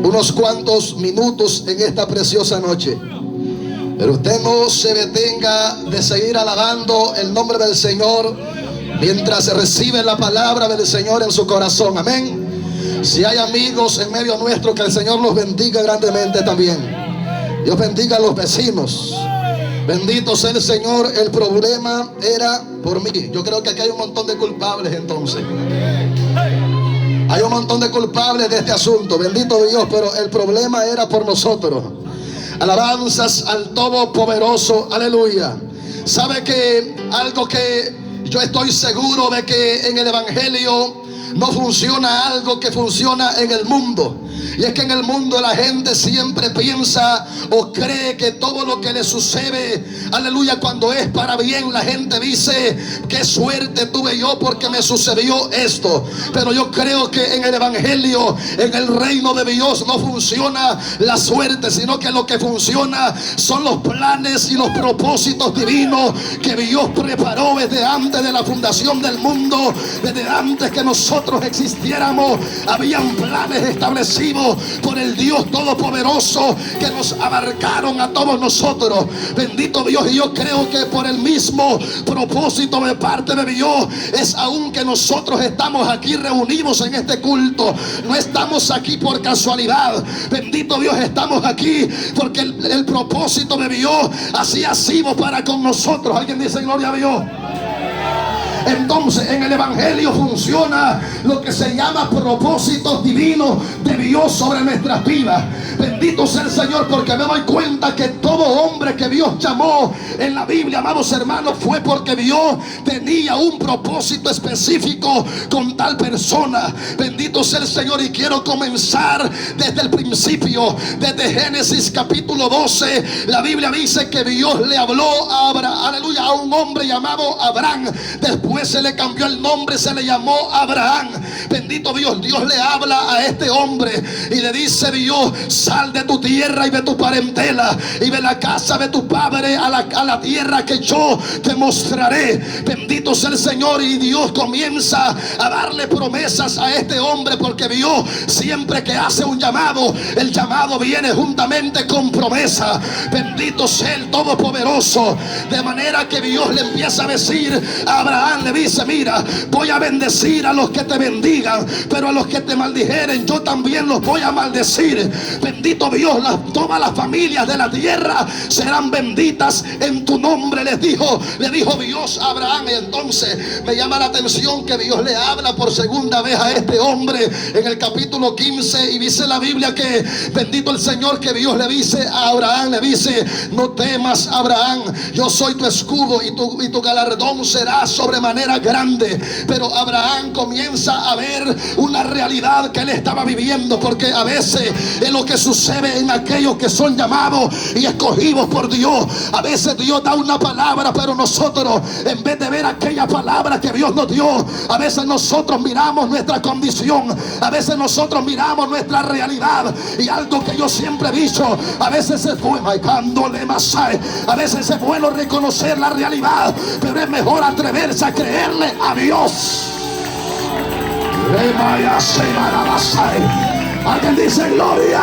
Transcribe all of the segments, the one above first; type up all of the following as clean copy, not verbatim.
unos cuantos minutos en esta preciosa noche, pero usted no se detenga de seguir alabando el nombre del Señor mientras se recibe la palabra del Señor en su corazón. Amén. Si hay amigos en medio nuestro, que el Señor los bendiga grandemente también. Dios bendiga a los vecinos. Bendito sea el Señor. El problema era por mí. Yo creo que aquí hay un montón de culpables entonces. Hay un montón de culpables de este asunto. Bendito Dios, pero el problema era por nosotros. Alabanzas al Todopoderoso. Aleluya. ¿Sabe que algo que yo estoy seguro de que en el Evangelio no funciona algo que funciona en el mundo? Y es que en el mundo la gente siempre piensa o cree que todo lo que le sucede, aleluya, cuando es para bien, la gente dice: qué suerte tuve yo porque me sucedió esto. Pero yo creo que en el Evangelio, en el reino de Dios, no funciona la suerte, sino que lo que funciona son los planes y los propósitos divinos que Dios preparó desde antes de la fundación del mundo. Desde antes que nosotros existiéramos, habían planes establecidos por el Dios Todopoderoso que nos abarcaron a todos nosotros. Bendito Dios. Y yo creo que por el mismo propósito de parte de Dios es aún que nosotros estamos aquí reunidos en este culto. No estamos aquí por casualidad. Bendito Dios, estamos aquí porque el propósito de Dios así ha sido para con nosotros. Alguien dice gloria a Dios. Entonces en el Evangelio funciona lo que se llama propósitos divinos de Dios sobre nuestras vidas. Bendito sea el Señor, porque me doy cuenta que todo hombre que Dios llamó en la Biblia, amados hermanos, fue porque Dios tenía un propósito específico con tal persona. Bendito sea el Señor. Y quiero comenzar desde el principio, desde Génesis capítulo 12. La Biblia dice que Dios le habló a Abraham, aleluya, a un hombre llamado Abraham. Después se le cambió el nombre, se le llamó Abraham. Bendito Dios. Dios le habla a este hombre y le dice: Dios, sal de tu tierra y de tu parentela y de la casa de tu padre a la tierra que yo te mostraré. Bendito sea el Señor. Y Dios comienza a darle promesas a este hombre, porque Dios siempre que hace un llamado, el llamado viene juntamente con promesa. Bendito sea el Todopoderoso. De manera que Dios le empieza a decir a Abraham, le dice: mira, voy a bendecir a los que te bendigan, pero a los que te maldijeren yo también los voy a maldecir. Bendito Dios. Todas las familias de la tierra serán benditas en tu nombre, le dijo Dios a Abraham. Y entonces me llama la atención que Dios le habla por segunda vez a este hombre en el capítulo 15, y dice la Biblia que, bendito el Señor, que Dios le dice a Abraham, le dice: no temas, Abraham, yo soy tu escudo y tu galardón será sobremanera grande. Pero Abraham comienza a ver una realidad que él estaba viviendo, porque a veces es lo que sucede en aquellos que son llamados y escogidos por Dios. A veces Dios da una palabra, pero nosotros, en vez de ver aquella palabra que Dios nos dio, a veces nosotros miramos nuestra condición, a veces nosotros miramos nuestra realidad. Y algo que yo siempre he dicho, a veces es bueno, a veces es bueno reconocer la realidad, pero es mejor atreverse a creerle a Dios. Alguien dice gloria.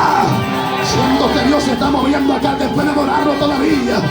Siento que Dios se está moviendo acá después de adorarlo todavía.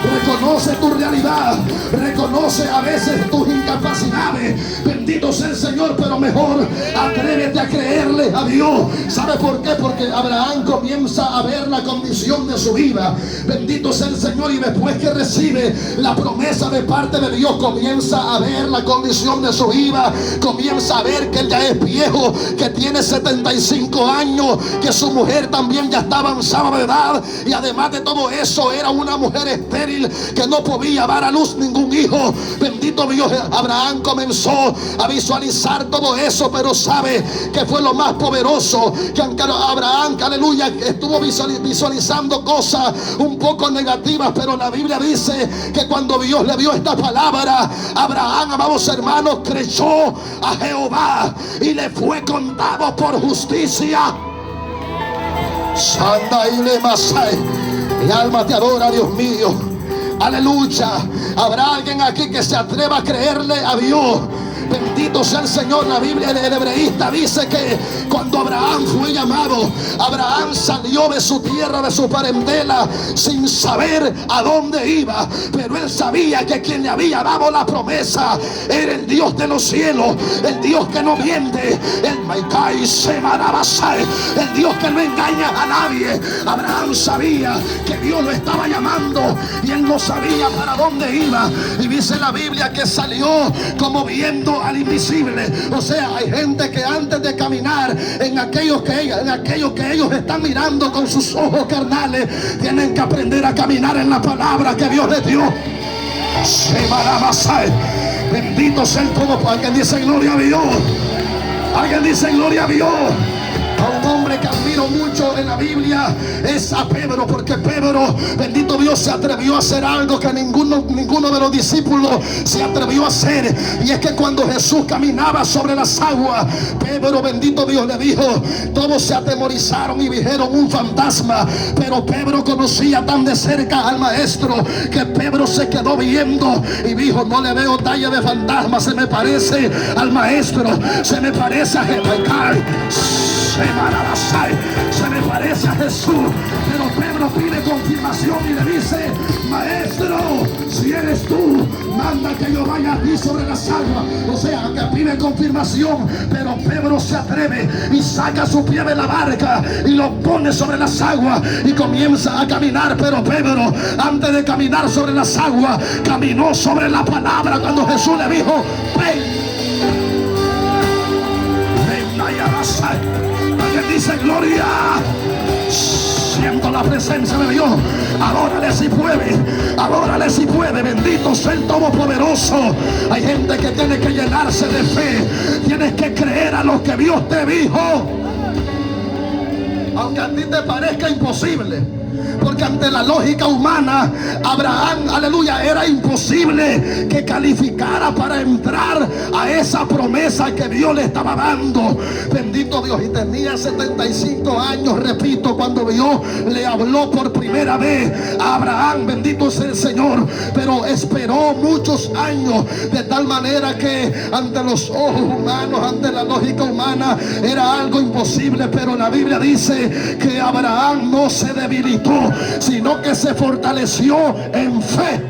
Reconoce tu realidad, reconoce a veces tus incapacidades. Bendito sea el Señor, pero mejor atrévete a creerle a Dios. ¿Sabe por qué? Porque Abraham comienza a ver la condición de su vida. Bendito sea el Señor. Y después que recibe la promesa de parte de Dios, comienza a ver la condición de su vida. Comienza a ver que él ya es viejo, que tiene 75 años, que su mujer también ya está avanzada de edad, y además de todo eso era una mujer estéril que no podía dar a luz ningún hijo. Bendito Dios. Abraham comenzó a visualizar todo eso, pero sabe que fue lo más poderoso, que aunque Abraham, aleluya, estuvo visualizando cosas un poco negativas, pero la Biblia dice que cuando Dios le dio esta palabra, Abraham, amados hermanos, creyó a Jehová y le fue contado por justicia. Santa y le masai. Mi alma te adora, Dios mío. Aleluya. Habrá alguien aquí que se atreva a creerle a Dios. Bendito sea el Señor. La Biblia del hebreísta dice que cuando Abraham fue llamado, Abraham salió de su tierra, de su parentela, sin saber a dónde iba, pero él sabía que quien le había dado la promesa era el Dios de los cielos, el Dios que no miente, el Dios que no engaña a nadie. Abraham sabía que Dios lo estaba llamando y él no sabía para dónde iba, y dice la Biblia que salió como viendo al invisible. O sea, hay gente que antes de caminar en aquello que ellos están mirando con sus ojos carnales, tienen que aprender a caminar en la palabra que Dios les dio. Bendito sea el todo. Alguien dice gloria a Dios. Alguien dice gloria a Dios. A un hombre que admiro mucho en la Biblia es a Pedro, porque Pedro, bendito Dios, se atrevió a hacer algo que ninguno de los discípulos se atrevió a hacer. Y es que cuando Jesús caminaba sobre las aguas, Pedro, bendito Dios, le dijo, todos se atemorizaron y dijeron un fantasma, pero Pedro conocía tan de cerca al maestro que Pedro se quedó viendo y dijo, no le veo talla de fantasma, se me parece al maestro, se me parece a Jesús, se me parece a Jesús. Pero Pedro pide confirmación y le dice, maestro, si eres tú, manda que yo vaya aquí sobre las aguas. O sea, que pide confirmación, pero Pedro se atreve y saca su pie de la barca y lo pone sobre las aguas y comienza a caminar. Pero Pedro, antes de caminar sobre las aguas, caminó sobre la palabra. Cuando Jesús le dijo, ven, alguien dice gloria. Siento la presencia de Dios. Adórale si puede, adórale si puede. Bendito sea el Todopoderoso. Hay gente que tiene que llenarse de fe. Tienes que creer a lo que Dios te dijo, aunque a ti te parezca imposible. Porque ante la lógica humana, Abraham, aleluya, era imposible que calificara para entrar a esa promesa que Dios le estaba dando. Bendito Dios. Y tenía 75 años, repito, cuando Dios le habló por primera vez a Abraham. Bendito sea el Señor. Pero esperó muchos años, de tal manera que ante los ojos humanos, ante la lógica humana, era algo imposible. Pero la Biblia dice que Abraham no se debilitó, sino que se fortaleció en fe.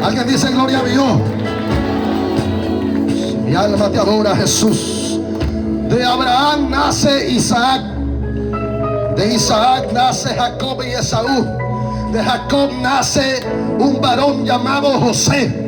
Alguien dice gloria a Dios. Mi alma te adora, Jesús. De Abraham nace Isaac, de Isaac nace Jacob y Esaú, de Jacob nace un varón llamado José.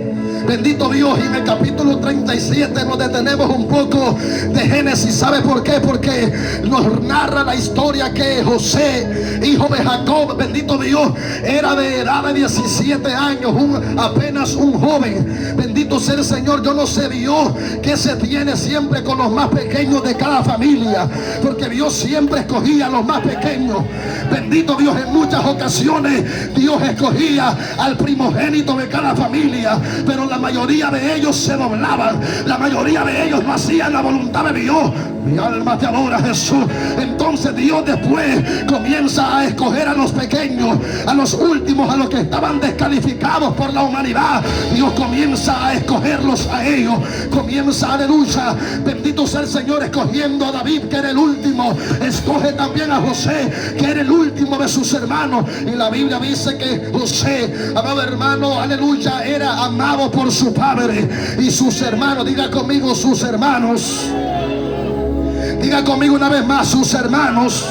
Bendito Dios. Y en el capítulo 37 nos detenemos un poco de Génesis. ¿Sabe por qué? Porque nos narra la historia que José, hijo de Jacob, bendito Dios, era de edad de 17 años, apenas un joven. Bendito sea el Señor. Yo no sé Dios que se tiene siempre con los más pequeños de cada familia, porque Dios siempre escogía a los más pequeños. Bendito Dios. En muchas ocasiones Dios escogía al primogénito de cada familia, pero la mayoría de ellos se doblaban, la mayoría de ellos no hacían la voluntad de Dios. Mi alma te adora, Jesús. Entonces Dios después comienza a escoger a los pequeños, a los últimos, a los que estaban descalificados por la humanidad. Dios comienza a escogerlos a ellos. Comienza, aleluya, bendito sea el Señor, escogiendo a David, que era el último. Escoge también a José, que era el último de sus hermanos. Y la Biblia dice que José, amado hermano, aleluya, era amado por su padre y sus hermanos. Diga conmigo, sus hermanos. Diga conmigo una vez más, sus hermanos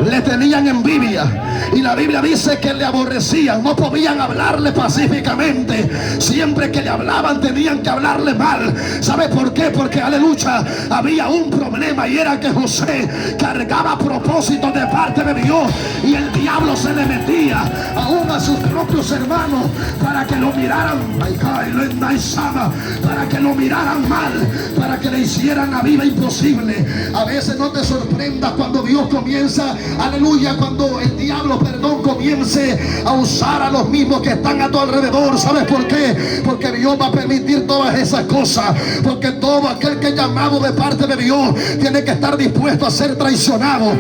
le tenían envidia. Y la Biblia dice que le aborrecían, no podían hablarle pacíficamente. Siempre que le hablaban tenían que hablarle mal. ¿Sabe por qué? Porque, aleluya, había un problema, y era que José cargaba propósitos de parte de Dios, y el diablo se le metía aún a sus propios hermanos para que lo miraran, para que lo miraran mal, para que le hicieran la vida imposible. A veces no te sorprendas cuando Dios comienza, aleluya, cuando el diablo diablo, perdón, comience a usar a los mismos que están a tu alrededor. ¿Sabes por qué? Porque Dios va a permitir todas esas cosas. Porque todo aquel que es llamado de parte de Dios tiene que estar dispuesto a ser traicionado.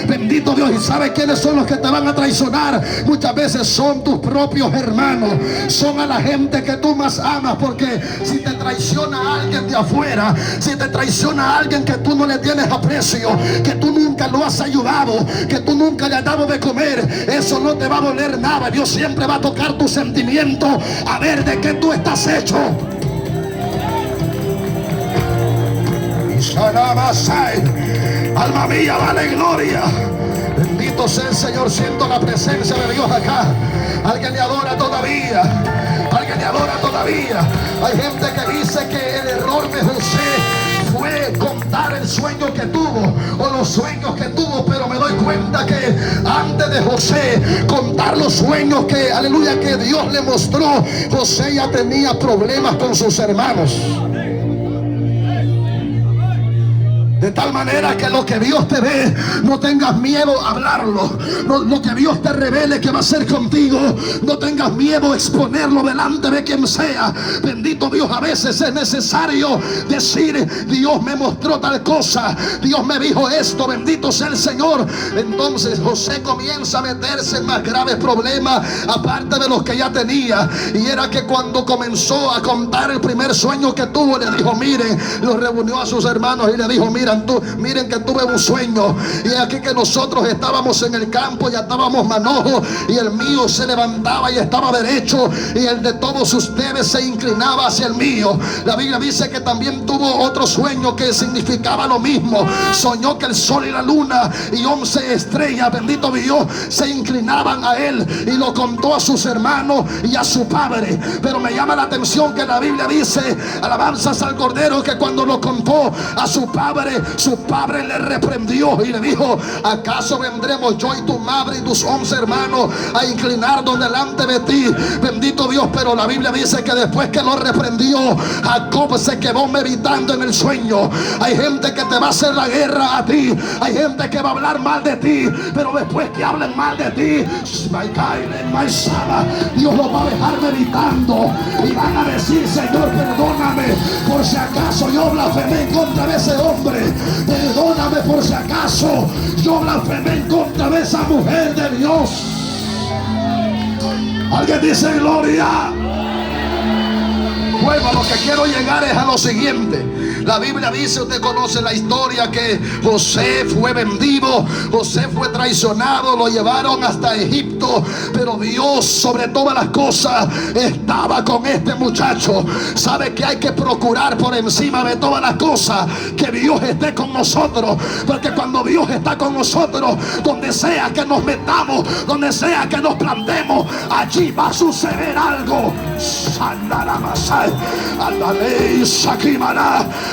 Bendito Dios. ¿Y sabes quiénes son los que te van a traicionar? Muchas veces son tus propios hermanos, son a la gente que tú más amas. Porque si te traiciona a alguien de afuera, si te traiciona a alguien que tú no le tienes aprecio, que tú nunca lo has ayudado, que tú nunca le has dado de comer, eso no te va a doler nada. Dios siempre va a tocar tu sentimiento, a ver de qué tú estás hecho. Alma mía, vale gloria. Bendito sea el Señor. Siento la presencia de Dios acá. Alguien le adora todavía. Alguien le adora todavía. Hay gente que dice que el error de José fue contar el sueño que tuvo o los sueños que tuvo, pero me doy cuenta que antes de José contar los sueños que, aleluya, que Dios le mostró, José ya tenía problemas con sus hermanos. De tal manera que lo que Dios te ve, no tengas miedo a hablarlo. Lo que Dios te revele que va a hacer contigo, no tengas miedo a exponerlo delante de quien sea. Bendito Dios, a veces es necesario decir: Dios me mostró tal cosa, Dios me dijo esto, bendito sea el Señor. Entonces José comienza a meterse en más graves problemas, aparte de los que ya tenía. Y era que cuando comenzó a contar el primer sueño que tuvo, le dijo: miren, lo reunió a sus hermanos y le dijo: miren que tuve un sueño, y aquí que nosotros estábamos en el campo, ya estábamos manojos, y el mío se levantaba y estaba derecho, y el de todos ustedes se inclinaba hacia el mío. La Biblia dice que también tuvo otro sueño que significaba lo mismo. Soñó que el sol y la luna y 11 estrellas, bendito Dios, se inclinaban a él, y lo contó a sus hermanos y a su padre. Pero me llama la atención que la Biblia dice, alabanzas al Cordero, que cuando lo contó a su padre le reprendió y le dijo: ¿acaso vendremos yo y tu madre y tus 11 hermanos a inclinarnos delante de ti? Bendito Dios. Pero la Biblia dice que después que lo reprendió, Jacob se quedó meditando en el sueño. Hay gente que te va a hacer la guerra a ti, hay gente que va a hablar mal de ti, pero después que hablen mal de ti, Dios los va a dejar meditando y van a decir: Señor, perdóname por si acaso yo blasfemé en contra de ese hombre, perdóname por si acaso yo blasfemé en contra de esa mujer de Dios. Alguien dice gloria. Bueno, a lo que quiero llegar es a lo siguiente. La Biblia dice, usted conoce la historia, que José fue vendido, José fue traicionado, lo llevaron hasta Egipto, pero Dios sobre todas las cosas estaba con este muchacho. Sabe que hay que procurar por encima de todas las cosas que Dios esté con nosotros, porque cuando Dios está con nosotros, donde sea que nos metamos, donde sea que nos plantemos, allí va a suceder algo.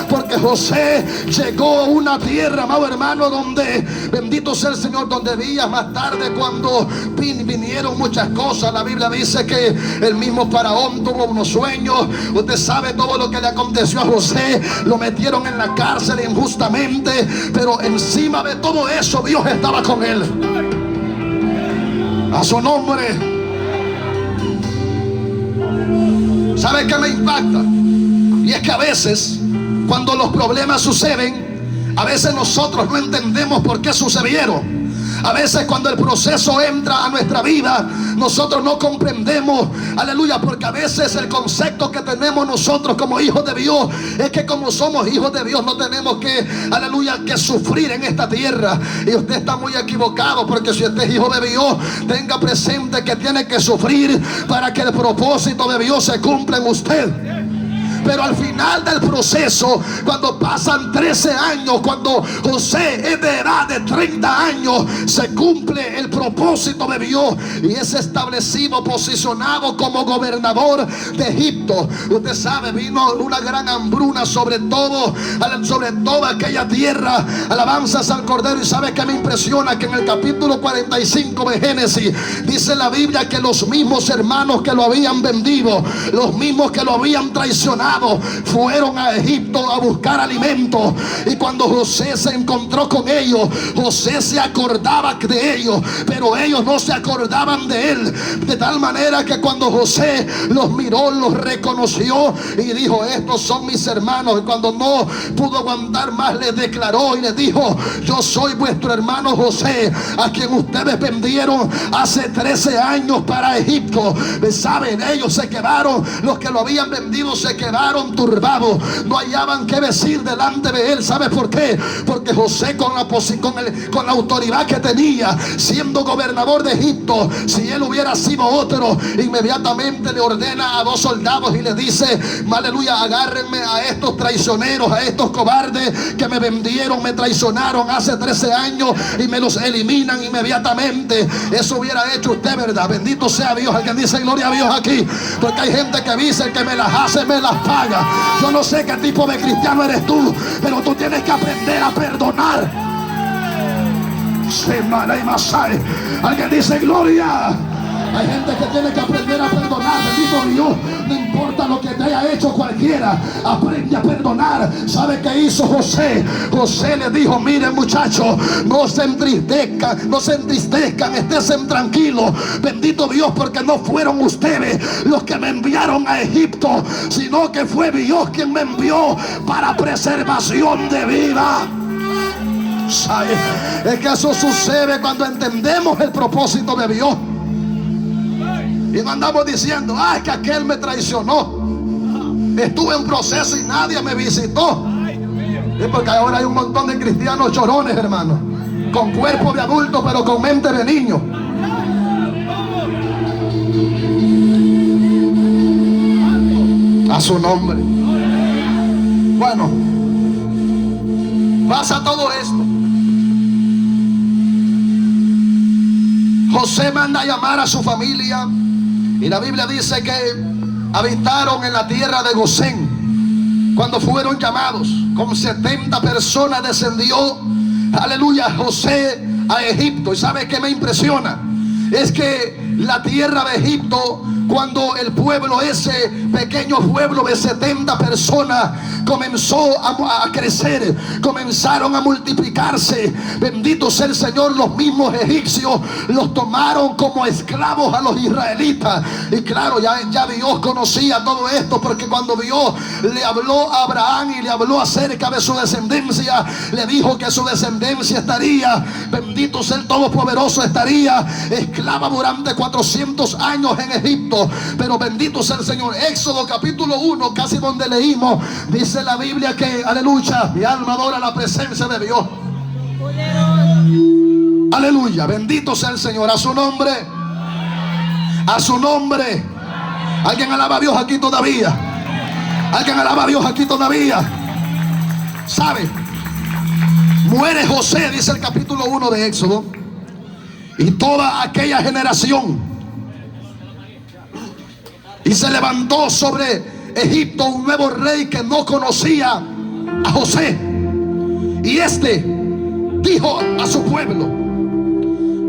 Porque José llegó a una tierra, amado hermano, donde, bendito sea el Señor, donde días más tarde, cuando vinieron muchas cosas, la Biblia dice que el mismo faraón tuvo unos sueños. Usted sabe todo lo que le aconteció a José. Lo metieron en la cárcel injustamente, pero encima de todo eso Dios estaba con él. A su nombre. ¿Sabe qué me impacta? Y es que a veces, cuando los problemas suceden, a veces nosotros no entendemos por qué sucedieron. A veces cuando el proceso entra a nuestra vida, nosotros no comprendemos, aleluya, porque a veces el concepto que tenemos nosotros como hijos de Dios es que como somos hijos de Dios no tenemos que, aleluya, que sufrir en esta tierra. Y usted está muy equivocado, porque si usted es hijo de Dios, tenga presente que tiene que sufrir para que el propósito de Dios se cumpla en usted. Pero al final del proceso, cuando pasan 13 años, cuando José es de edad de 30 años, se cumple el propósito de Dios y es establecido, posicionado como gobernador de Egipto. Usted sabe, vino una gran hambruna sobre toda aquella tierra. Alabanzas al Cordero. Y sabe que me impresiona que en el capítulo 45 de Génesis dice la Biblia que los mismos hermanos que lo habían vendido, los mismos que lo habían traicionado, pasado fueron a Egipto a buscar alimento, y cuando José se encontró con ellos, José se acordaba de ellos, pero ellos no se acordaban de él, de tal manera que cuando José los miró, los reconoció y dijo: estos son mis hermanos. Y cuando no pudo aguantar más, les declaró y les dijo: yo soy vuestro hermano José, a quien ustedes vendieron hace 13 años para Egipto. Saben, ellos se quedaron, los que lo habían vendido se quedaron turbados, no hallaban qué decir delante de él. ¿Sabe por qué? Porque José, con la autoridad que tenía, siendo gobernador de Egipto, si él hubiera sido otro, inmediatamente le ordena a 2 soldados y le dice: aleluya, agárrenme a estos traicioneros, a estos cobardes que me vendieron, me traicionaron hace 13 años, y me los eliminan inmediatamente. Eso hubiera hecho usted, ¿verdad? Bendito sea Dios. Alguien dice gloria a Dios aquí, porque hay gente que dice que me las hace, me las paga. Yo no sé qué tipo de cristiano eres tú, pero tú tienes que aprender a perdonar. Alguien dice gloria. Hay gente que tiene que aprender a perdonar. Bendito Dios. No importa lo que te haya hecho cualquiera, aprende a perdonar. ¿Sabe qué hizo José? José le dijo: miren, muchachos, no se entristezcan, estén tranquilos. Bendito Dios, porque no fueron ustedes los que me enviaron a Egipto, sino que fue Dios quien me envió para preservación de vida. Es que eso sucede cuando entendemos el propósito de Dios. Y no andamos diciendo: es que aquel me traicionó, estuve en proceso y nadie me visitó. Es porque ahora hay un montón de cristianos chorones, hermano, con cuerpo de adulto pero con mente de niño. A su nombre. Bueno, pasa todo esto. José manda a llamar a su familia, y la Biblia dice que habitaron en la tierra de Gosén. Cuando fueron llamados, con 70 personas descendió, aleluya, José a Egipto. ¿Y sabe qué me impresiona? Es que la tierra de Egipto, cuando el pueblo, ese pequeño pueblo de 70 personas, comenzó a crecer, comenzaron a multiplicarse, bendito sea el Señor, los mismos egipcios los tomaron como esclavos a los israelitas. Y claro, ya Dios conocía todo esto, porque cuando Dios le habló a Abraham y le habló acerca de su descendencia, le dijo que su descendencia estaría, bendito sea el Todopoderoso, estaría esclava durante 400 años en Egipto. Pero bendito sea el Señor. Éxodo capítulo 1, casi donde leímos, dice la Biblia que, aleluya, mi alma adora la presencia de Dios. Aleluya, bendito sea el Señor. A su nombre, a su nombre. Alguien alaba a Dios aquí todavía. Alguien alaba a Dios aquí todavía. ¿Sabe? Muere José, dice el capítulo 1 de Éxodo, y toda aquella generación. Y se levantó sobre Egipto un nuevo rey que no conocía a José. Y este dijo a su pueblo: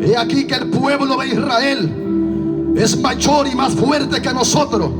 he aquí que el pueblo de Israel es mayor y más fuerte que nosotros.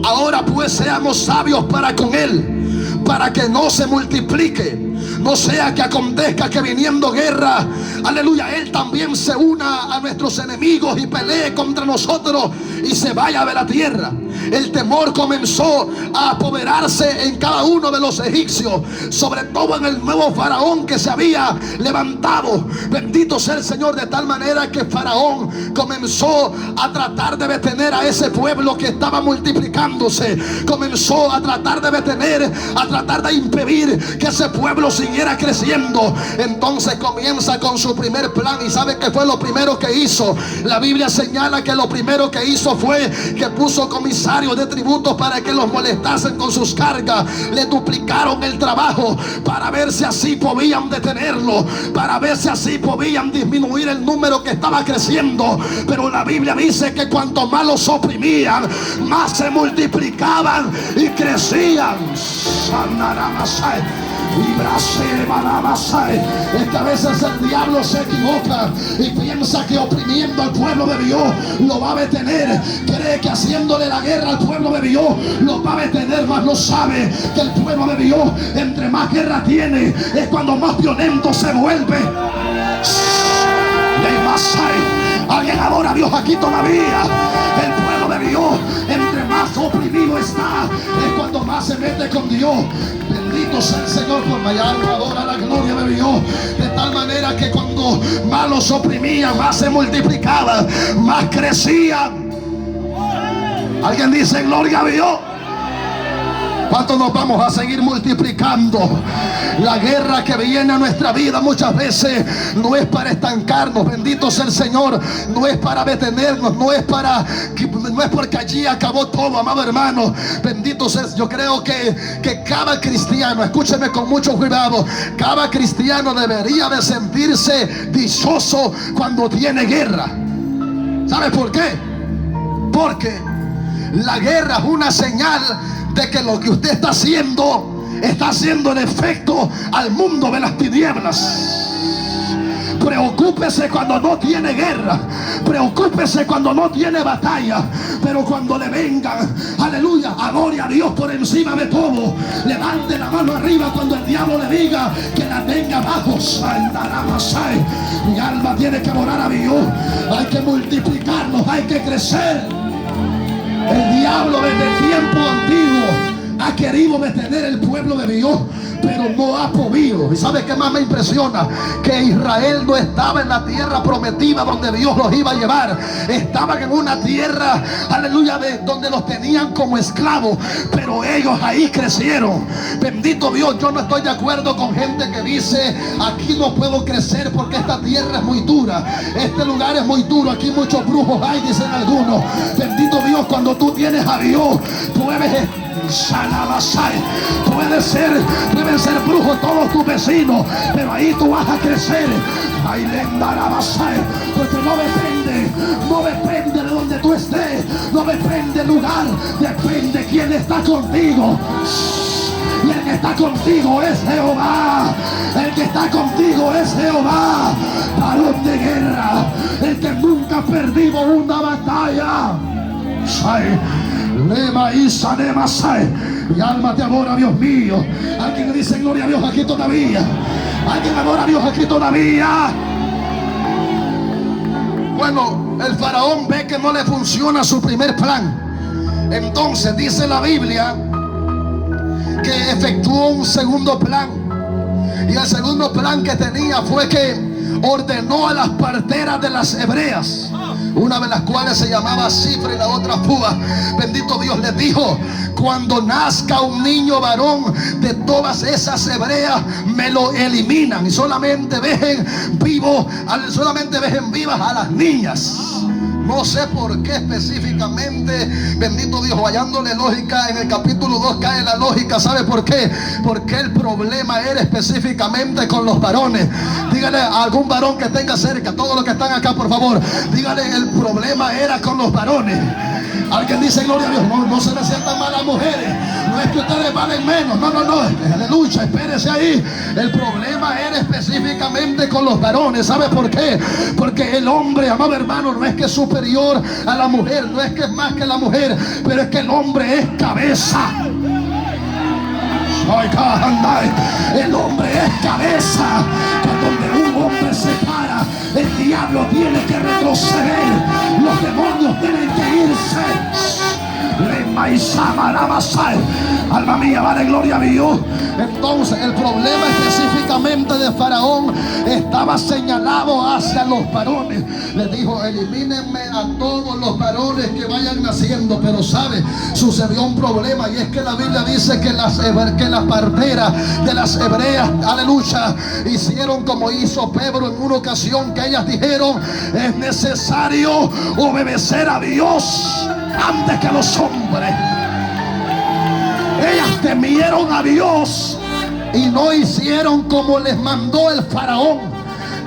Ahora pues seamos sabios para con él, para que no se multiplique, no sea que acontezca que viniendo guerra, aleluya, él también se una a nuestros enemigos y pelee contra nosotros y se vaya de la tierra. El temor comenzó a apoderarse en cada uno de los egipcios, sobre todo en el nuevo faraón que se había levantado. Bendito sea el Señor, de tal manera que Faraón comenzó a tratar de detener a ese pueblo que estaba multiplicándose. Comenzó a tratar de detener, a tratar de impedir que ese pueblo siguiera creciendo. Entonces comienza con su primer plan. ¿Y sabe qué fue lo primero que hizo? La Biblia señala que lo primero que hizo fue que puso comisarios de tributos para que los molestasen con sus cargas. Le duplicaron el trabajo para ver si así podían detenerlo, para ver si así podían disminuir el número que estaba creciendo. Pero la Biblia dice que cuanto más los oprimían, más se multiplicaban y crecían. Es que a veces el diablo se equivoca y piensa que oprimiendo al pueblo de Dios lo va a detener. Cree que haciéndole la guerra al pueblo de Dios lo va a detener, mas no sabe que el pueblo de Dios, entre más guerra tiene, es cuando más violento se vuelve. Alguien adora a Dios aquí todavía. El pueblo de Dios, entre más oprimido está, es cuando más se mete con Dios. Bendito sea el Señor, por mi alma adora la gloria de Dios. De tal manera que cuando más los oprimían, más se multiplicaban, más crecían. Alguien dice gloria a Dios. ¿Cuánto nos vamos a seguir multiplicando? La guerra que viene a nuestra vida muchas veces no es para estancarnos, bendito sea el Señor, no es para detenernos, no es porque allí acabó todo, amado hermano. Bendito sea. Yo creo que cada cristiano, escúcheme con mucho cuidado, cada cristiano debería de sentirse dichoso cuando tiene guerra. ¿Sabe por qué? Porque la guerra es una señal de que lo que usted está haciendo el efecto al mundo de las tinieblas. Preocúpese cuando no tiene guerra, preocúpese cuando no tiene batalla, pero cuando le vengan, aleluya, adore a Dios por encima de todo. Levante la mano arriba cuando el diablo le diga que la tenga abajo. Mi alma tiene que adorar a Dios. Hay que multiplicarnos, hay que crecer. El diablo desde el tiempo antiguo ha querido detener el pueblo de Dios, pero no ha podido. ¿Y sabe qué más me impresiona? Que Israel no estaba en la tierra prometida donde Dios los iba a llevar. Estaban en una tierra, aleluya, donde los tenían como esclavos, pero ellos ahí crecieron. Bendito Dios. Yo no estoy de acuerdo con gente que dice: aquí no puedo crecer porque esta tierra es muy dura, este lugar es muy duro, aquí muchos brujos hay, dicen algunos. Bendito Dios, cuando tú tienes a Dios, deben ser brujos todos tus vecinos, pero ahí tú vas a crecer. Porque no depende de donde tú estés, no depende del lugar, depende quién está contigo. Y el que está contigo es Jehová. El que está contigo es Jehová, varón de guerra, el que nunca ha perdido una batalla. Mi alma te adora, Dios mío. Alguien le dice gloria a Dios aquí todavía. Alguien adora a Dios aquí todavía. Bueno, el faraón ve que no le funciona su primer plan. Entonces dice la Biblia que efectuó un segundo plan. Y el segundo plan que tenía fue que ordenó a las parteras de las hebreas, una de las cuales se llamaba Cifra y la otra Púa. Bendito Dios, les dijo: cuando nazca un niño varón de todas esas hebreas, me lo eliminan y solamente dejen vivas a las niñas. No sé por qué específicamente, bendito Dios, hallándole lógica en el capítulo 2 cae la lógica. ¿Sabe por qué? Porque el problema era específicamente con los varones. Dígale a algún varón que tenga cerca, todos los que están acá, por favor, dígale: el problema era con los varones. Alguien dice gloria a Dios. No se le sientan mal a las mujeres, no es que ustedes valen menos, no, aleluya, espérese ahí. El problema era específicamente con los varones. ¿Sabe por qué? Porque el hombre, amado hermano, no es que es superior a la mujer, no es que es más que la mujer, pero es que el hombre es cabeza. El hombre es cabeza. Donde un hombre se para, el diablo tiene que retroceder, los demonios tienen que irse. Alma mía, vale gloria a Dios. Entonces el problema específicamente de Faraón estaba señalado hacia los varones. Le dijo: elimínenme a todos los varones que vayan naciendo. Pero sabe, sucedió un problema, y es que la Biblia dice que las parteras de las hebreas, aleluya, hicieron como hizo Pedro en una ocasión, que ellas dijeron: es necesario obedecer a Dios antes que los hombres. Ellas temieron a Dios y no hicieron como les mandó el faraón.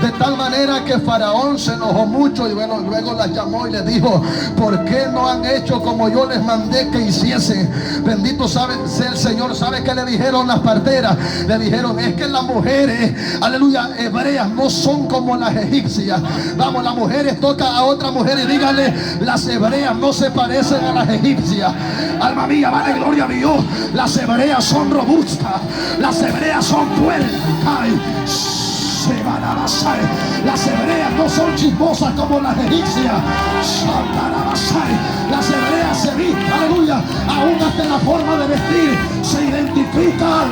De tal manera que Faraón se enojó mucho y bueno, luego las llamó y les dijo: ¿por qué no han hecho como yo les mandé que hiciesen? Bendito sea el Señor. ¿Sabe qué le dijeron las parteras? Le dijeron: es que las mujeres, aleluya, hebreas no son como las egipcias. Vamos, las mujeres, toca a otra mujer y dígale: las hebreas no se parecen a las egipcias. Alma mía, vale, gloria a Dios. Las hebreas son robustas, las hebreas son fuertes. Ay, las hebreas no son chismosas como las egipcias. Las hebreas se visten, aleluya, aún hasta la forma de vestir se identifican.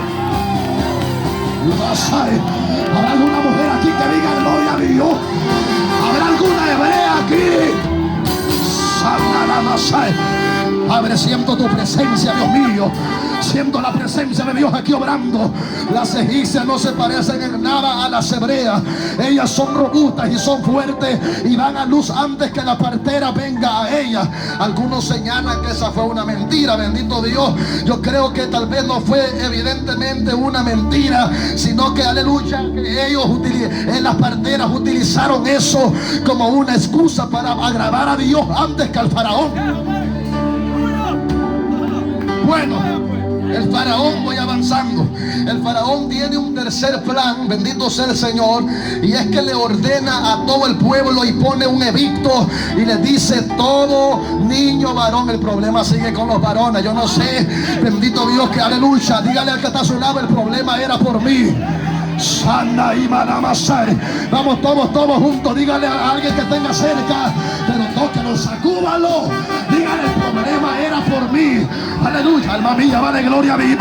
¿Habrá alguna mujer aquí que diga gloria a Dios? ¿Habrá alguna hebrea aquí? Padre, siento tu presencia, Dios mío. Siento la presencia de Dios aquí obrando. Las egipcias no se parecen en nada a las hebreas. Ellas son robustas y son fuertes y van a luz antes que la partera venga a ellas. Algunos señalan que esa fue una mentira. Bendito Dios. Yo creo que tal vez no fue evidentemente una mentira, sino que, aleluya, que ellos las parteras utilizaron eso como una excusa para agravar a Dios antes que al faraón. Bueno, el faraón, voy avanzando. El faraón tiene un tercer plan, bendito sea el Señor, y es que le ordena a todo el pueblo y pone un edicto y le dice: todo niño varón. El problema sigue con los varones. Yo no sé, bendito Dios, que aleluya, dígale al que está a su lado: el problema era por mí. Sana y Manamasai. Vamos todos juntos. Dígale a alguien que tenga cerca, pero tóquelo, sacúbalo. Dígale: el problema era por mí. Aleluya, alma mía, vale, gloria a Dios.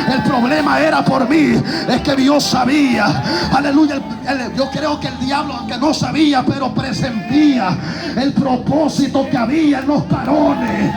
El problema era por mí. Es que Dios sabía. Aleluya. Yo creo que el diablo, aunque no sabía, pero presentía el propósito que había en los varones.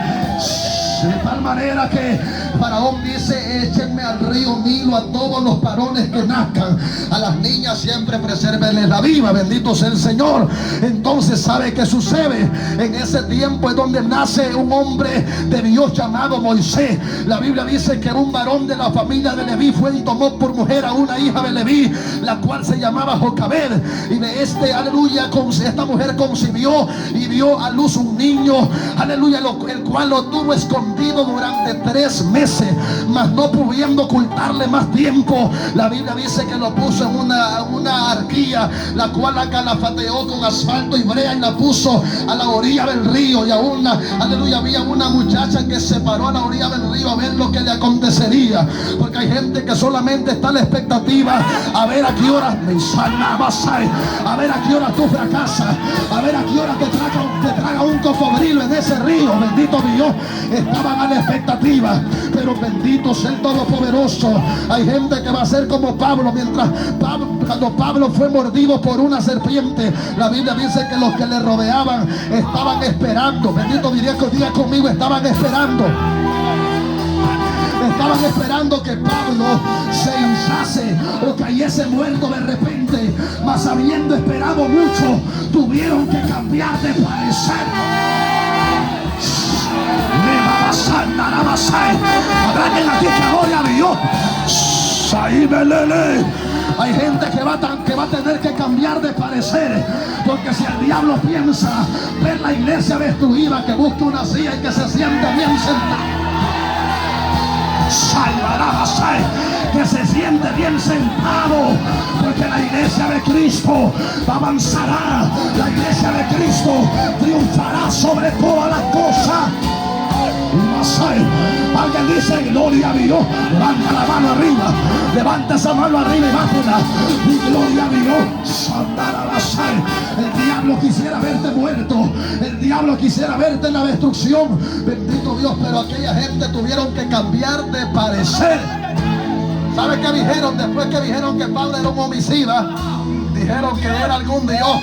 De tal manera que Faraón dice: échenme al río Nilo a todos los varones que nazcan. A las niñas siempre presérvenles la vida. Bendito sea el Señor. Entonces, ¿sabe qué sucede? En ese tiempo es donde nace un hombre de Dios llamado Moisés. La Biblia dice que un varón de la familia de Leví fue y tomó por mujer a una hija de Leví, la cual se llamaba Jocabed. Y de aleluya, esta mujer concibió y dio a luz un niño, aleluya, el cual lo tuvo escondido durante 3 meses, mas no pudiendo ocultarle más tiempo, la Biblia dice que lo puso en una arquilla, la cual la calafateó con asfalto y brea y la puso a la orilla del río. Y aún, aleluya, había una muchacha que se paró a la orilla del río a ver lo que le acontecería, porque hay gente que solamente está a la expectativa a ver a qué hora a ver a qué hora tú fracasas, a ver a qué hora te traga un cocodrilo en ese río. Bendito Dios. Estaban a la expectativa, pero bendito sea el Todopoderoso. Hay gente que va a ser como Pablo. Cuando Pablo fue mordido por una serpiente, la Biblia dice que los que le rodeaban estaban esperando. Bendito diga conmigo: estaban esperando. Estaban esperando que Pablo se hinchase o cayese muerto de repente, mas habiendo esperado mucho, tuvieron que cambiar de parecer. Habrá alguien aquí que adore a Dios. Hay gente que va a tener que cambiar de parecer, porque si el diablo piensa ver la iglesia destruida, que busque una silla y que se siente bien sentado, que se siente bien sentado, porque la iglesia de Cristo avanzará. La iglesia de Cristo triunfará sobre todas las cosas. Alguien dice: gloria a Dios. Levanta la mano arriba, levanta esa mano arriba y bájala. Y gloria a Dios. El diablo quisiera verte muerto, el diablo quisiera verte en la destrucción. Bendito Dios, pero aquella gente tuvieron que cambiar de parecer. ¿Sabe qué dijeron? Después que dijeron que Pablo era un homicida, dijeron que era algún Dios.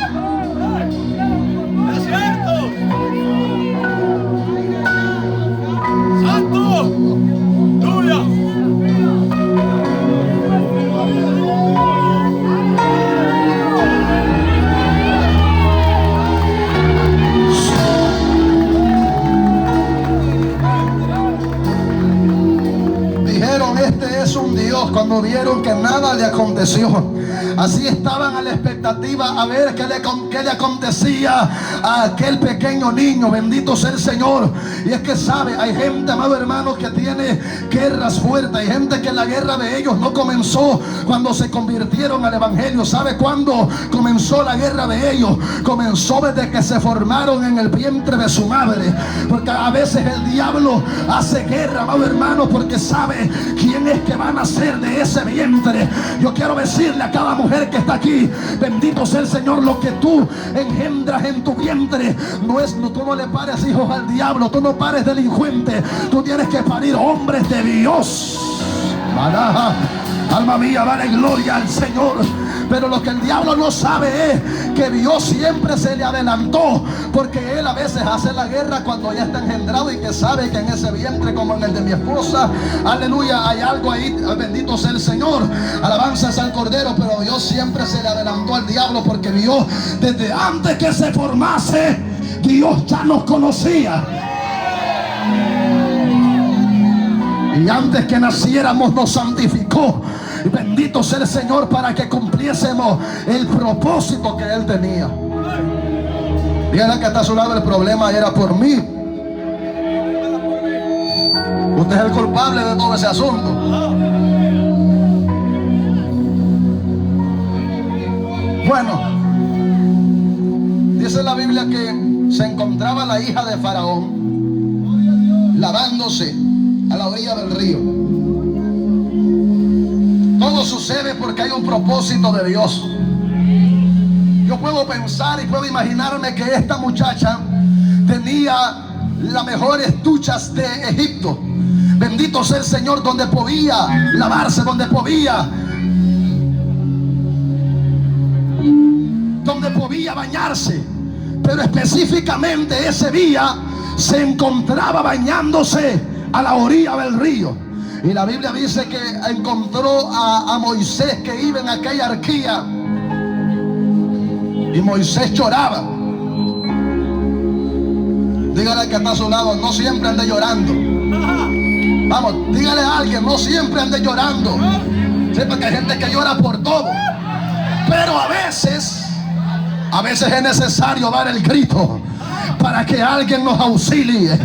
¡Es cierto! ¡Santo! ¡Tuya! Dijeron: este es un Dios, cuando vieron que nada le aconteció. Así estaban a la expectativa a ver qué le acontecía a aquel pequeño niño. Bendito sea el Señor. Y es que sabe, hay gente, amado hermano, que tiene guerras fuertes. Hay gente que la guerra de ellos no comenzó cuando se convirtieron al evangelio. ¿Sabe cuándo comenzó la guerra de ellos? Comenzó desde que se formaron en el vientre de su madre. Porque a veces el diablo hace guerra, amado hermano, porque sabe quién es que va a nacer de ese vientre. Yo quiero decirle a cada mujer que está aquí, bendito sea el Señor, lo que tú engendras en tu vientre no es, tú no le pares hijos al diablo, tú no pares delincuente, tú tienes que parir hombres de Dios. Alma mía, dale gloria al Señor. Pero lo que el diablo no sabe es que Dios siempre se le adelantó, porque él a veces hace la guerra cuando ya está engendrado y que sabe que en ese vientre, como en el de mi esposa, aleluya, hay algo ahí. Bendito sea el Señor, alabanzas al Cordero. Pero Dios siempre se le adelantó al diablo, porque Dios desde antes que se formase, Dios ya nos conocía. Y antes que naciéramos nos santificó. Y bendito sea el Señor para que cumpliésemos el propósito que Él tenía. Dígale que está a su lado, el problema era por mí. Usted es el culpable de todo ese asunto. Bueno, dice la Biblia que se encontraba la hija de Faraón lavándose a la orilla del río. Todo sucede porque hay un propósito de Dios. Yo puedo pensar y puedo imaginarme que esta muchacha tenía las mejores duchas de Egipto. Bendito sea el Señor, donde podía lavarse, donde podía bañarse. Pero específicamente ese día se encontraba bañándose a la orilla del río. Y la Biblia dice que encontró a Moisés, que iba en aquella arquía, y Moisés lloraba. Dígale que está a su lado, no siempre ande llorando. Vamos, dígale a alguien, no siempre ande llorando. Sí, porque hay gente que llora por todo. Pero a veces es necesario dar el grito para que alguien nos auxilie.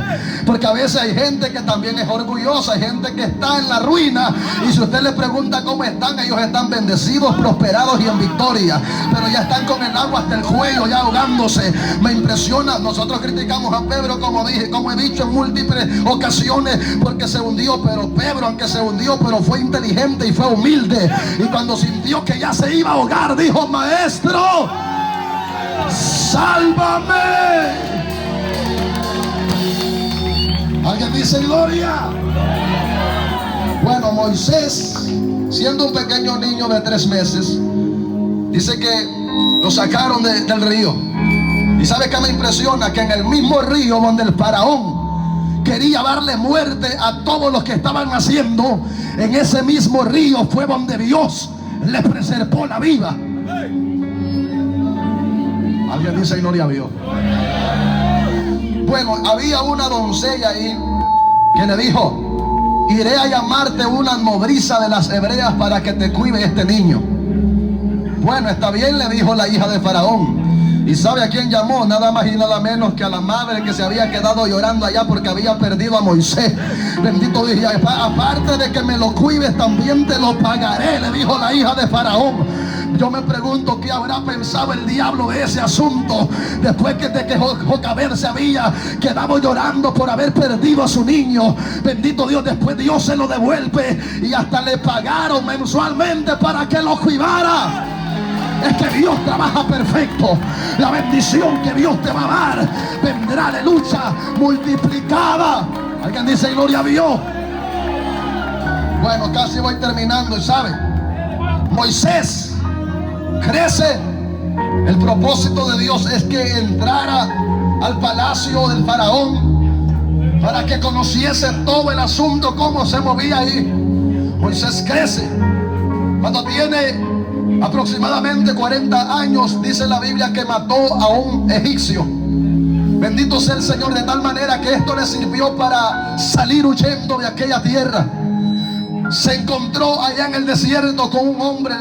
Porque a veces hay gente que también es orgullosa, hay gente que está en la ruina, y si usted le pregunta cómo están, ellos están bendecidos, prosperados y en victoria, pero ya están con el agua hasta el cuello, ya ahogándose. Me impresiona. Nosotros criticamos a Pedro, como he dicho en múltiples ocasiones, porque se hundió. Pero Pedro, aunque se hundió, pero fue inteligente y fue humilde, y cuando sintió que ya se iba a ahogar, dijo: maestro, sálvame. ¿Alguien dice gloria? Bueno, Moisés, siendo un pequeño niño de 3 meses, dice que lo sacaron del río. ¿Y sabe qué me impresiona? Que en el mismo río donde el faraón quería darle muerte a todos los que estaban naciendo, en ese mismo río fue donde Dios les preservó la vida. ¿Alguien dice gloria a Dios? Bueno, había una doncella ahí que le dijo: iré a llamarte una nodriza de las hebreas para que te cuide este niño. Bueno, está bien, le dijo la hija de Faraón. ¿Y sabe a quién llamó? Nada más y nada menos que a la madre que se había quedado llorando allá porque había perdido a Moisés. Bendito Dios. Aparte de que me lo cuides, también te lo pagaré, le dijo la hija de Faraón. Yo me pregunto qué habrá pensado el diablo de ese asunto, después de que Jocabed se había quedado llorando por haber perdido a su niño. Bendito Dios, después Dios se lo devuelve y hasta le pagaron mensualmente para que lo cuidara. Es que Dios trabaja perfecto. La bendición que Dios te va a dar vendrá de lucha multiplicada. ¿Alguien dice gloria a Dios? Bueno, casi voy terminando. Y sabe, Moisés crece. El propósito de Dios es que entrara al palacio del faraón para que conociese todo el asunto, cómo se movía ahí. Moisés crece. Cuando tiene aproximadamente 40 años, dice la Biblia que mató a un egipcio. Bendito sea el Señor, de tal manera que esto le sirvió para salir huyendo de aquella tierra. se encontró allá en el desierto con un hombre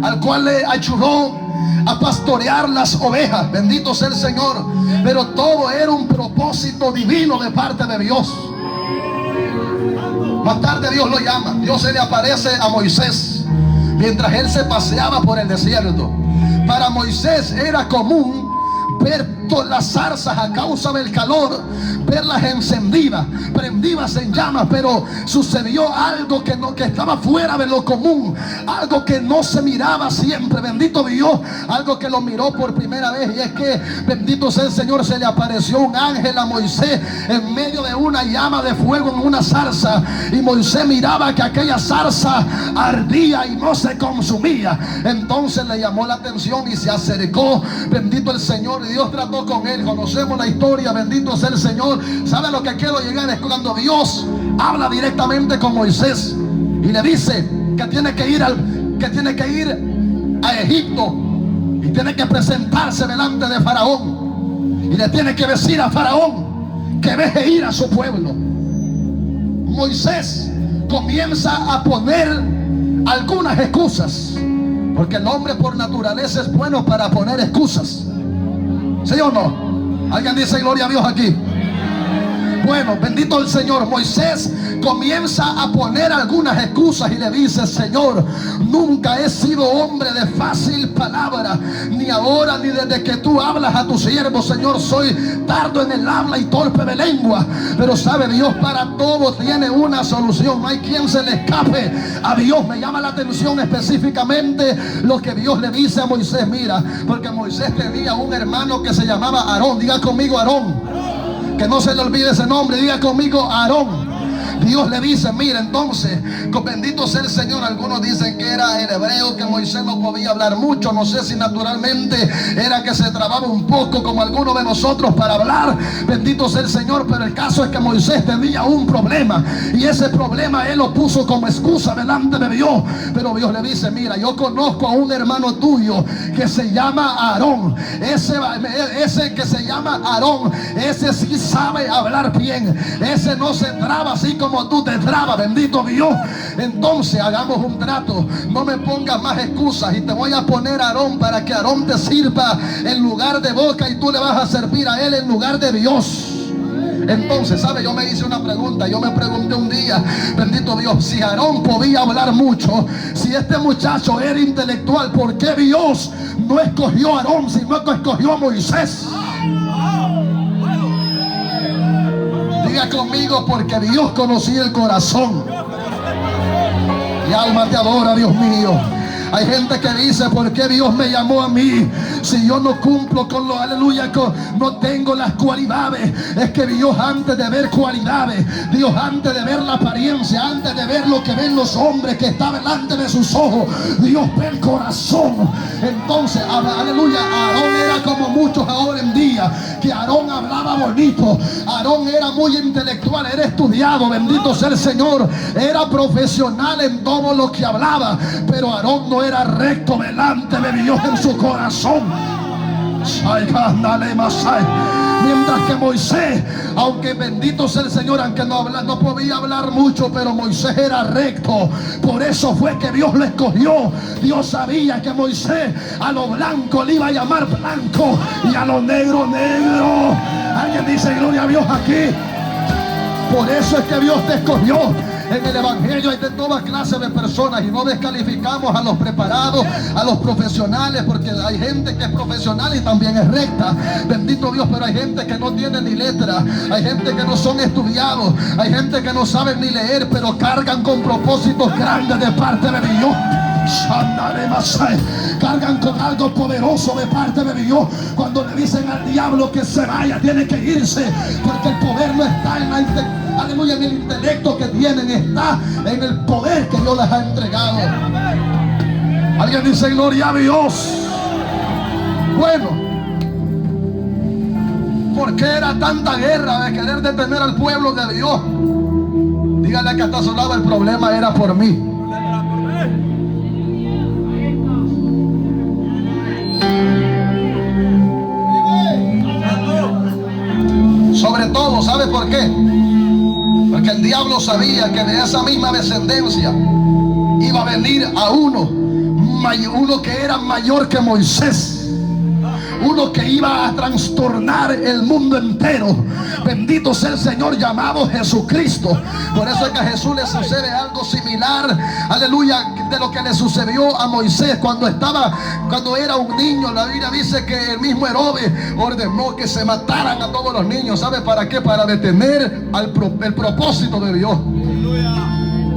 al cual le ayudó a pastorear las ovejas. Bendito sea el Señor. Pero todo era un propósito divino de parte de Dios. Más tarde Dios lo llama. Dios se le aparece a Moisés mientras él se paseaba por el desierto. Para Moisés era común ver todas las zarzas a causa del calor, verlas encendidas, prendidas en llamas, pero sucedió algo que estaba fuera de lo común, algo que no se miraba siempre. Bendito Dios, algo que lo miró por primera vez, y es que, bendito sea el Señor, se le apareció un ángel a Moisés en medio de una llama de fuego en una zarza, y Moisés miraba que aquella zarza ardía y no se consumía. Entonces le llamó la atención y se acercó, bendito el Señor, y Dios trató con él. Conocemos la historia, bendito sea el Señor. ¿Sabe lo que quiero llegar? Es cuando Dios habla directamente con Moisés y le dice que tiene que ir a Egipto y tiene que presentarse delante de Faraón, y le tiene que decir a Faraón que deje ir a su pueblo. Moisés comienza a poner algunas excusas, porque el hombre por naturaleza es bueno para poner excusas. ¿Sí o no? ¿Alguien dice gloria a Dios aquí? Bueno, bendito el Señor. Moisés comienza a poner algunas excusas y le dice: Señor, nunca he sido hombre de fácil palabra, ni ahora ni desde que tú hablas a tu siervo. Señor, soy tardo en el habla y torpe de lengua. Pero sabe Dios, para todo tiene una solución. No hay quien se le escape a Dios. Me llama la atención específicamente lo que Dios le dice a Moisés. Mira, porque Moisés tenía un hermano que se llamaba Aarón. Diga conmigo Aarón. Que no se le olvide ese nombre. Diga conmigo Aarón. Dios le dice: mira, entonces, bendito sea el Señor. Algunos dicen que era el hebreo, que Moisés no podía hablar mucho. No sé si naturalmente era que se trababa un poco como algunos de nosotros para hablar. Bendito sea el Señor. Pero el caso es que Moisés tenía un problema, y ese problema él lo puso como excusa delante de Dios. Pero Dios le dice: mira, yo conozco a un hermano tuyo que se llama Aarón. Ese que se llama Aarón, ese sí sabe hablar bien. Ese no se traba así como tú te trabas. Bendito Dios. Entonces hagamos un trato. No me pongas más excusas, y te voy a poner a Aarón para que Aarón te sirva en lugar de boca, y tú le vas a servir a él en lugar de Dios. Entonces, ¿sabe? Yo me hice una pregunta. Yo me pregunté un día, bendito Dios, si Aarón podía hablar mucho, si este muchacho era intelectual, ¿por qué Dios no escogió a Aarón, sino que escogió a Moisés? Diga conmigo: porque Dios conocía el corazón. Mi alma te adora, Dios mío. Hay gente que dice: ¿por qué Dios me llamó a mí si yo no cumplo con lo, aleluya, no tengo las cualidades? Es que Dios, antes de ver cualidades, Dios, antes de ver la apariencia, antes de ver lo que ven los hombres que está delante de sus ojos, Dios ve el corazón. Entonces, aleluya, Aarón era como muchos ahora en día, que Aarón hablaba bonito, Aarón era muy intelectual, era estudiado, bendito sea el Señor, era profesional en todo lo que hablaba, pero Aarón no era recto delante de Dios en su corazón. Mientras que Moisés, aunque bendito sea el Señor, aunque no podía hablar mucho, pero Moisés era recto. Por eso fue que Dios lo escogió. Dios sabía que Moisés a lo blanco le iba a llamar blanco, y a lo negro negro. Alguien dice gloria a Dios aquí. Por eso es que Dios te escogió. En el evangelio hay de toda clase de personas, y no descalificamos a los preparados, a los profesionales, porque hay gente que es profesional y también es recta, bendito Dios. Pero hay gente que no tiene ni letra, hay gente que no son estudiados, hay gente que no saben ni leer, pero cargan con propósitos grandes de parte de Dios. Cargan con algo poderoso de parte de Dios. Cuando le dicen al diablo que se vaya, tiene que irse, porque el poder no está en aleluya, en el intelecto que tienen, está en el poder que Dios les ha entregado. Alguien dice gloria a Dios. Bueno, ¿por qué era tanta guerra de querer detener al pueblo de Dios? Dígale que hasta a su lado: el problema era por mí. Sobre todo, ¿sabe por qué? Porque el diablo sabía que de esa misma descendencia iba a venir a uno que era mayor que Moisés. Uno que iba a trastornar el mundo entero. Bendito sea el Señor, llamado Jesucristo. Por eso es que a Jesús le sucede algo similar, aleluya, de lo que le sucedió a Moisés cuando era un niño. La Biblia dice que el mismo Herodes ordenó que se mataran a todos los niños. ¿Sabe para qué? Para detener el propósito de Dios.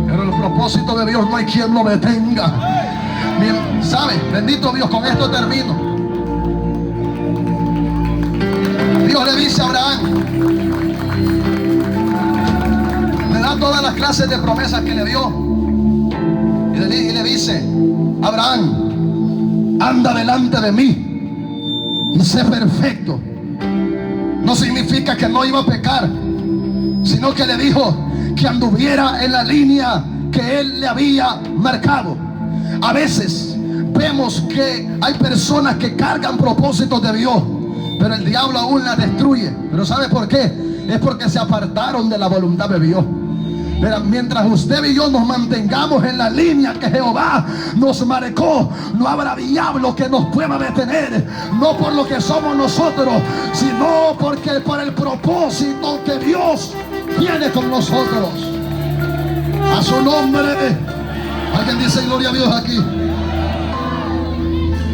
Pero el propósito de Dios no hay quien lo detenga. ¿Sabe? Bendito Dios, con esto termino. Dios le dice a Abraham, le da todas las clases de promesas que le dio, y le dice: Abraham, anda delante de mí y sé perfecto. No significa que no iba a pecar, sino que le dijo que anduviera en la línea que él le había marcado. A veces vemos que hay personas que cargan propósitos de Dios, pero el diablo aún la destruye. ¿Pero sabe por qué? Es porque se apartaron de la voluntad de Dios. Pero mientras usted y yo nos mantengamos en la línea que Jehová nos marcó, no habrá diablo que nos pueda detener. No por lo que somos nosotros, sino porque por el propósito que Dios tiene con nosotros. A su nombre. Alguien dice gloria a Dios aquí.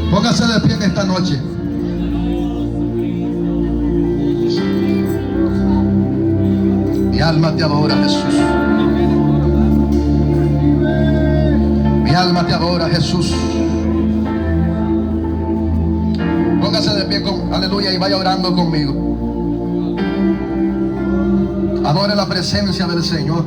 Póngase de pie en esta noche. Mi alma te adora, Jesús. Mi alma te adora, Jesús. Póngase de pie, aleluya, y vaya orando conmigo. Adore la presencia del Señor.